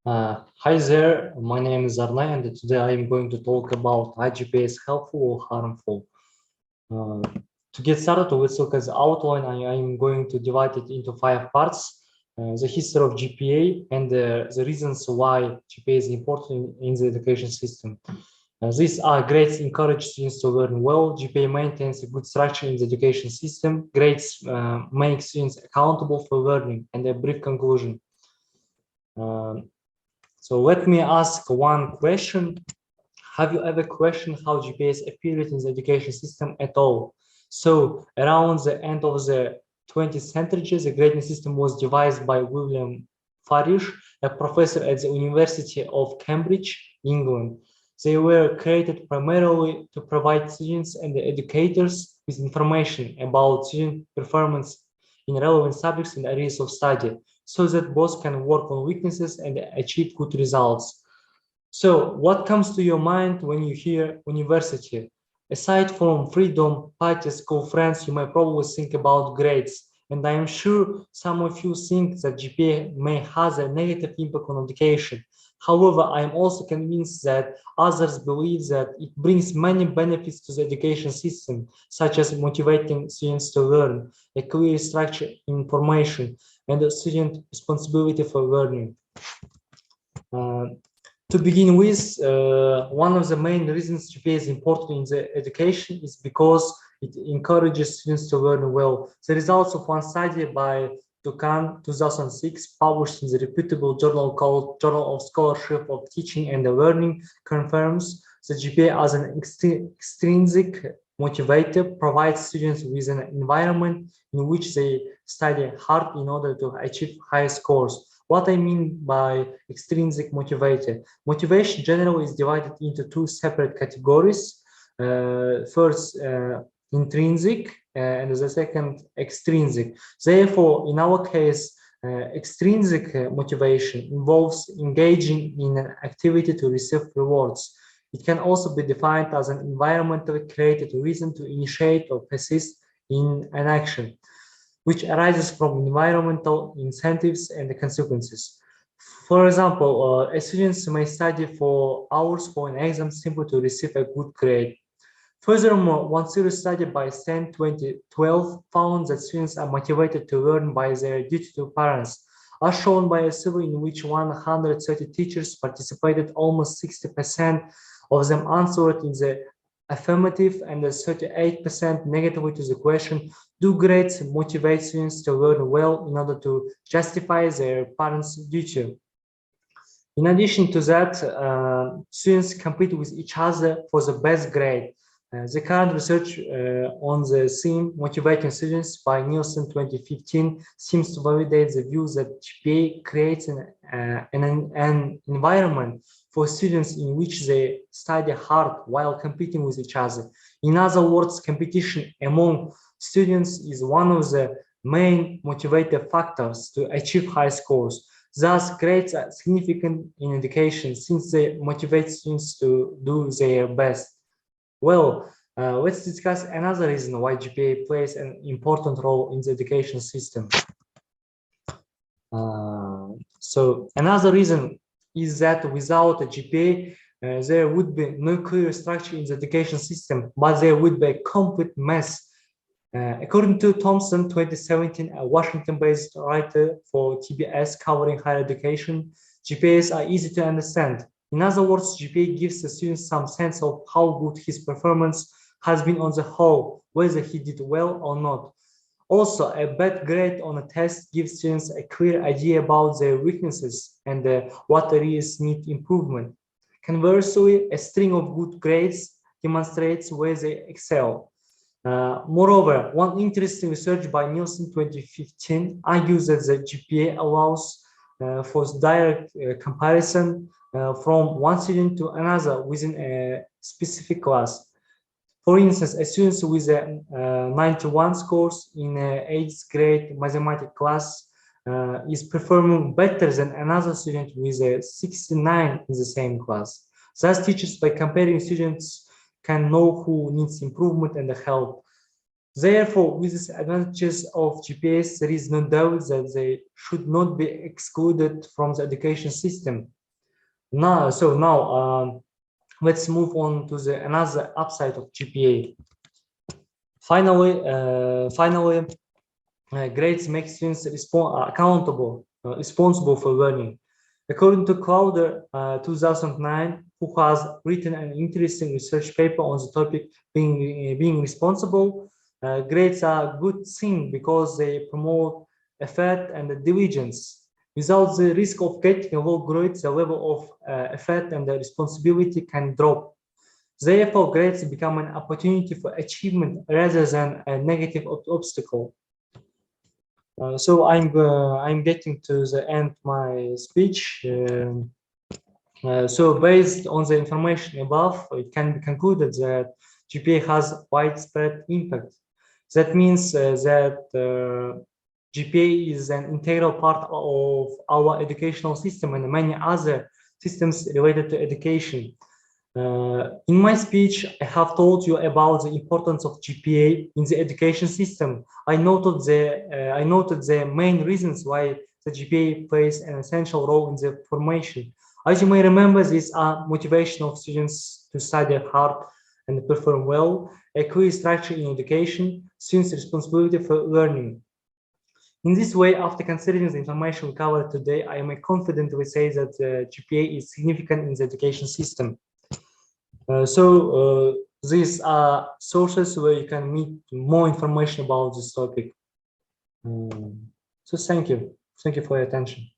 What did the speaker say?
Hi there, my name is Arnay, and today I am going to talk about why GPA is helpful or harmful. Uh, to get started, let's look at the outline. I am going to divide it into 5 parts. The history of GPA and the reasons why GPA is important in the education system. These are grades encourage students to learn well. GPA maintains a good structure in the education system. Grades make students accountable for learning. And a brief conclusion. So let me ask one question. Have you ever questioned how GPS appeared in the education system at all? So around the end of the 20th century, the grading system was devised by William Farish, a professor at the University of Cambridge, England. They were created primarily to provide students and the educators with information about student performance in relevant subjects and areas of study, so that both can work on weaknesses and achieve good results. So what comes to your mind when you hear university? Aside from freedom, parties, school friends, you might probably think about grades. And I am sure some of you think that GPA may have a negative impact on education. However, I am also convinced that others believe that it brings many benefits to the education system, such as motivating students to learn, a clear structure in information, and a student responsibility for learning. To begin with, one of the main reasons GPA is important in the education is because it encourages students to learn well. The results of one study by Dukan 2006, published in the reputable journal called Journal of Scholarship of Teaching and Learning, confirms that GPA as an extrinsic motivator provides students with an environment in which they study hard in order to achieve high scores. What I mean by extrinsic motivator. Motivation generally is divided into two separate categories. First, intrinsic, and the second, extrinsic. Therefore, in our case, extrinsic motivation involves engaging in an activity to receive rewards. It can also be defined as an environmentally created reason to initiate or persist in an action, which arises from environmental incentives and the consequences. For example, students may study for hours for an exam simply to receive a good grade. Furthermore, one serious study by Stan 2012 found that students are motivated to learn by their duty to parents. As shown by a survey in which 130 teachers participated, almost 60% of them answered in the affirmative and 38% negatively to the question, do grades motivate students to learn well in order to justify their parents' duty? In addition to that, students compete with each other for the best grade. The current research on the theme Motivating Students by Nielsen 2015 seems to validate the view that GPA creates an environment for students in which they study hard while competing with each other. In other words, competition among students is one of the main motivating factors to achieve high scores. Thus, grades are significant in education since they motivate students to do their best. Well, let's discuss another reason why GPA plays an important role in the education system. So another reason is that without a GPA, there would be no clear structure in the education system, but there would be a complete mess. According to Thompson, 2017, a Washington-based writer for TBS covering higher education, GPAs are easy to understand. In other words, GPA gives the student some sense of how good his performance has been on the whole, whether he did well or not. Also, a bad grade on a test gives students a clear idea about their weaknesses and what areas need improvement. Conversely, a string of good grades demonstrates where they excel. Moreover, one interesting research by Nielsen 2015 argues that the GPA allows for direct comparison from one student to another within a specific class. For instance, a student with a 91 scores in an 8th grade mathematics class is performing better than another student with a 69 in the same class. Thus, teachers, by comparing students, can know who needs improvement and help. Therefore, with the advantages of GPAs, there is no doubt that they should not be excluded from the education system. Now, let's move on to the another upside of GPA. Finally, grades make students accountable, responsible for learning. According to Clowder, 2009, who has written an interesting research paper on the topic being responsible, grades are a good thing because they promote effort and diligence. Without the risk of getting a low grade, the level of effort and the responsibility can drop. Therefore, grades become an opportunity for achievement rather than a negative obstacle. So I'm getting to the end of my speech. So based on the information above, it can be concluded that GPA has widespread impact. That means that GPA is an integral part of our educational system and many other systems related to education. In my speech, I have told you about the importance of GPA in the education system. I noted the main reasons why the GPA plays an essential role in the formation. As you may remember, these are motivation of students to study hard and perform well, a clear structure in education, students' responsibility for learning. In this way, after considering the information we covered today, I may confidently say that GPA is significant in the education system. These are sources where you can meet more information about this topic. So thank you for your attention.